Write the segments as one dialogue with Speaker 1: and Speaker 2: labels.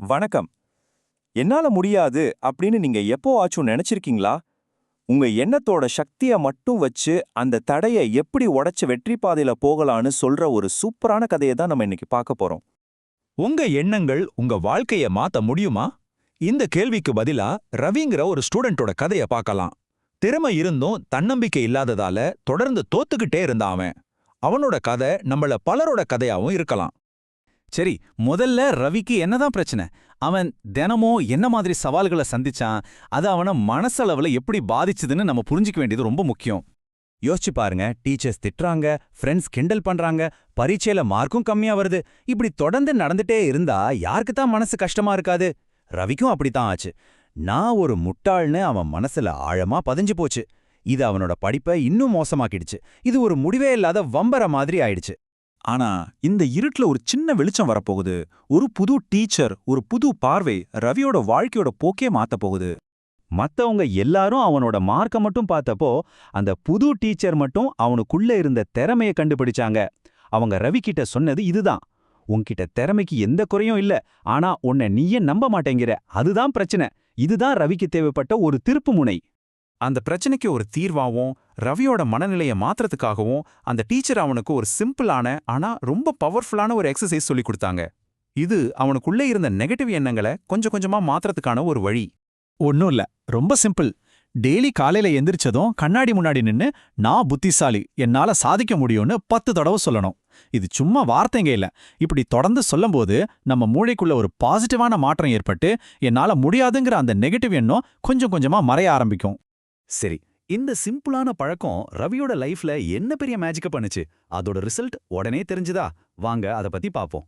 Speaker 1: வணக்கம். என்னால முடியாது அப்படின்னு நீங்க எப்போ ஆச்சும் நினைச்சிருக்கீங்களா? உங்க எண்ணத்தோட சக்திய மட்டும் வச்சு அந்த தடைய எப்படி உடைச்சு வெற்றி பாதையில போகலான்னு சொல்ற ஒரு சூப்பரான கதையை தான் நம்ம இன்னைக்கு பார்க்க போறோம்.
Speaker 2: உங்க எண்ணங்கள் உங்க வாழ்க்கைய மாத்த முடியுமா? இந்த கேள்விக்கு பதிலா ரவிங்கிற ஒரு ஸ்டூடெண்டோட கதைய பார்க்கலாம். திறமை இருந்தும் தன்னம்பிக்கை இல்லாததால தொடர்ந்து தோத்துக்கிட்டே இருந்தான் அவன். அவனோட கதை நம்மள பலரோட கதையாவும் இருக்கலாம்.
Speaker 3: சரி, முதல்ல ரவிக்கு என்னதான் பிரச்சனை? அவன் தினமும் என்ன மாதிரி சவால்களை சந்திச்சான்? அது அவன மனசளவுல எப்படி பாதிச்சுதுன்னு நம்ம புரிஞ்சுக்க வேண்டியது ரொம்ப முக்கியம். யோசிச்சு பாருங்க, டீச்சர்ஸ் திட்டுறாங்க, ஃப்ரெண்ட்ஸ் கிண்டல் பண்றாங்க, பரீட்சையில மார்க்கும் கம்மியா வருது. இப்படி தொடர்ந்து நடந்துட்டே இருந்தா யாருக்கு தான் மனசு கஷ்டமா இருக்காது? ரவிக்கும் அப்படித்தான் ஆச்சு. நான் ஒரு முட்டாள்னு அவன் மனசுல ஆழமா பதிஞ்சு போச்சு. இது அவனோட படிப்பை இன்னும் மோசமாக்கிடுச்சு. இது ஒரு முடிவே இல்லாத வம்பர மாதிரி ஆயிடுச்சு.
Speaker 1: ஆனா இந்த இருட்டுல ஒரு சின்ன வெளிச்சம் வரப்போகுது. ஒரு புது டீச்சர், ஒரு புது பார்வை ரவியோட வாழ்க்கையோட போக்கே மாத்தப் போகுது.
Speaker 3: மத்தவங்க எல்லாரும் அவனோட மார்க்க மட்டும் பார்த்தப்போ, அந்த புது டீச்சர் மட்டும் அவனுக்குள்ள இருந்த திறமைய கண்டுபிடிச்சாங்க. அவங்க ரவி கிட்ட சொன்னது இதுதான்: உன்கிட்ட திறமைக்கு எந்த குறையும் இல்ல, ஆனா உன்னை நீயே நம்ப மாட்டேங்கிற, அதுதான் பிரச்சனை. இதுதான் ரவிக்கு தேவைப்பட்ட ஒரு திருப்பு முனை.
Speaker 4: அந்த பிரச்சனைக்கு ஒரு தீர்வாவும் ரவியோட மனநிலையை மாத்துறதுக்காகவும் அந்த டீச்சர் அவனுக்கு ஒரு சிம்பிளான ஆனா ரொம்ப பவர்ஃபுல்லான ஒரு எக்ஸசைஸ் சொல்லி கொடுத்தாங்க. இது அவனுக்குள்ளே இருந்த நெகட்டிவ் எண்ணங்களை கொஞ்சம் கொஞ்சமா மாத்துறதுக்கான ஒரு வழி.
Speaker 5: ஒன்னும் இல்ல, ரொம்ப சிம்பிள். டெய்லி காலையில எந்திரிச்சதும் கண்ணாடி முன்னாடி நின்னு நான் புத்திசாலி, என்னால சாதிக்க முடியும்னு 10 தடவை சொல்லணும். இது சும்மா வார்த்தைங்க இல்ல. இப்படி தொடர்ந்து சொல்லும்போது நம்ம மூளைக்குள்ள ஒரு பாசிட்டிவான மாற்றம் ஏற்பட்டு என்னால முடியாதுங்கிற அந்த நெகட்டிவ் எண்ணம் கொஞ்சம் கொஞ்சமா மறைய ஆரம்பிக்கும்.
Speaker 3: சரி, இந்த சிம்பிளான பழக்கம் ரவியோட லைஃப்ல என்ன பெரிய மேஜிக்க பண்ணுச்சு? அதோட ரிசல்ட் உடனே தெரிஞ்சுதா? வாங்க அத பத்தி பாப்போம்.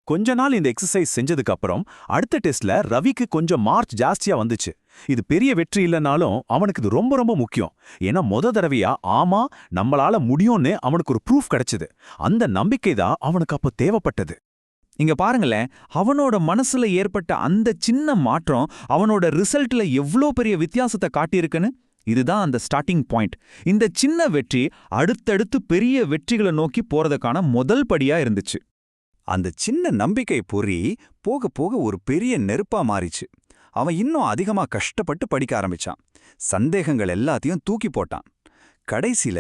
Speaker 1: கொஞ்ச நாள் இந்த எக்ஸசைஸ் செஞ்சதுக்கு அப்புறம் அடுத்த டெஸ்ட்ல ரவிக்கு கொஞ்சம் மார்க் ஜாஸ்தியா வந்துச்சு. இது பெரிய வெற்றி இல்லைனாலும் அவனுக்கு இது ரொம்ப ரொம்ப முக்கியம். ஏன்னா தடவையா ஆமா நம்மளால முடியும்னு அவனுக்கு ஒரு ப்ரூஃப் கிடைச்சது. அந்த நம்பிக்கை தான் அவனுக்கு அப்போ தேவைப்பட்டது.
Speaker 2: இங்க பாருங்களேன், அவனோட மனசுல ஏற்பட்ட அந்த சின்ன மாற்றம் அவனோட ரிசல்ட்ல எவ்ளோ பெரிய வித்தியாசத்தை காட்டியிருக்குன்னு. இதுதான் அந்த ஸ்டார்டிங் பாயிண்ட். இந்த சின்ன வெற்றி அடுத்தடுத்து பெரிய வெற்றிகளை நோக்கி போறதுக்கான முதல் படியா இருந்துச்சு.
Speaker 3: அந்த சின்ன நம்பிக்கை பொறி போக போக ஒரு பெரிய நெருப்பா மாறிச்சு. அவன் இன்னும் அதிகமா கஷ்டப்பட்டு படிக்க ஆரம்பிச்சான். சந்தேகங்கள் எல்லாத்தையும் தூக்கி போட்டான். கடைசில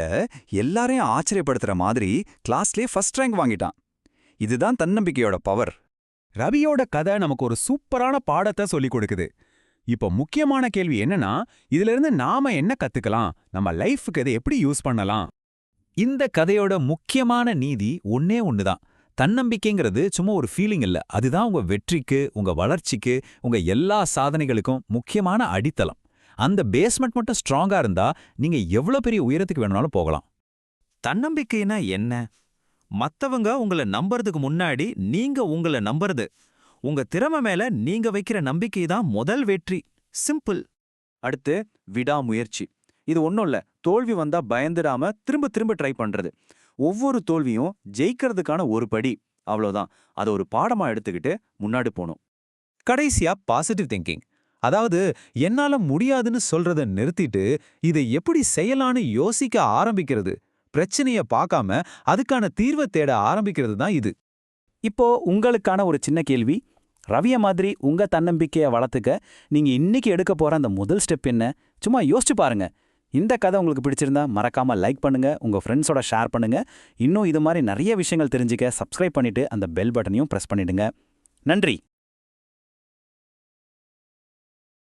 Speaker 3: எல்லாரையும் ஆச்சரியப்படுத்துற மாதிரி கிளாஸ்லயே ஃபர்ஸ்ட் ரேங்க் வாங்கிட்டான். இதுதான் தன்னம்பிக்கையோட பவர்.
Speaker 2: ரவியோட கதை நமக்கு ஒரு சூப்பரான பாடத்தை சொல்லிக் கொடுக்குது. இப்போ முக்கியமான கேள்வி என்னன்னா, இதிலிருந்து நாம என்ன கத்துக்கலாம்? நம்ம லைஃபுக்கு இதை எப்படி யூஸ் பண்ணலாம்? இந்த கதையோட முக்கியமான நீதி ஒன்னே ஒண்ணுதான். தன்னம்பிக்கைங்கிறது சும்மா ஒரு ஃபீலிங் இல்ல. அதுதான் உங்க வெற்றிக்கு, உங்க வளர்ச்சிக்கு, உங்க எல்லா சாதனைகளுக்கும் முக்கியமான அடித்தளம். அந்த பேஸ்மெண்ட் மட்டும் ஸ்ட்ராங்கா இருந்தா நீங்க எவ்வளவு பெரிய உயரத்துக்கு வேணும்னாலும் போகலாம்.
Speaker 4: தன்னம்பிக்கைனா என்ன? மத்தவங்க உங்களை நம்புறதுக்கு முன்னாடி நீங்க உங்களை நம்புறது. உங்க திறமை மேல நீங்க வைக்கிற நம்பிக்கை தான் முதல் வெற்றி. சிம்பிள்.
Speaker 1: அடுத்து விடாமுயற்சி. இது ஒன்றும் இல்ல, தோல்வி வந்தா பயந்துடாம திரும்ப திரும்ப ட்ரை பண்றது. ஒவ்வொரு தோல்வியும் ஜெயிக்கிறதுக்கான ஒரு படி, அவ்வளோதான். அதை ஒரு பாடமா எடுத்துக்கிட்டு முன்னாடி போகணும்.
Speaker 2: கடைசியா பாசிட்டிவ் திங்கிங். அதாவது என்னால முடியாதுன்னு சொல்றத நிறுத்திட்டு இதை எப்படி செய்யலான்னு யோசிக்க ஆரம்பிக்கிறது. பிரச்சனைய பார்க்காம அதுக்கான தீர்வை தேட ஆரம்பிக்கிறது தான் இது.
Speaker 5: இப்போ உங்களுக்கான ஒரு சின்ன கேள்வி. ரவிய மாதிரி உங்க தன்னம்பிக்கையை வளர்த்துக்க நீங்க இன்னைக்கு எடுக்க போற அந்த முதல் ஸ்டெப் என்ன? சும்மா யோசிச்சு பாருங்க. இந்த கதை உங்களுக்கு பிடிச்சிருந்தா மறக்காம லைக் பண்ணுங்க, உங்க ஃப்ரெண்ட்ஸோட ஷேர் பண்ணுங்க. இன்னும் இது மாதிரி நிறைய விஷயங்கள் தெரிஞ்சுக்க சப்ஸ்கிரைப் பண்ணிட்டு அந்த பெல் பட்டனையும் பிரஸ் பண்ணிடுங்க. நன்றி.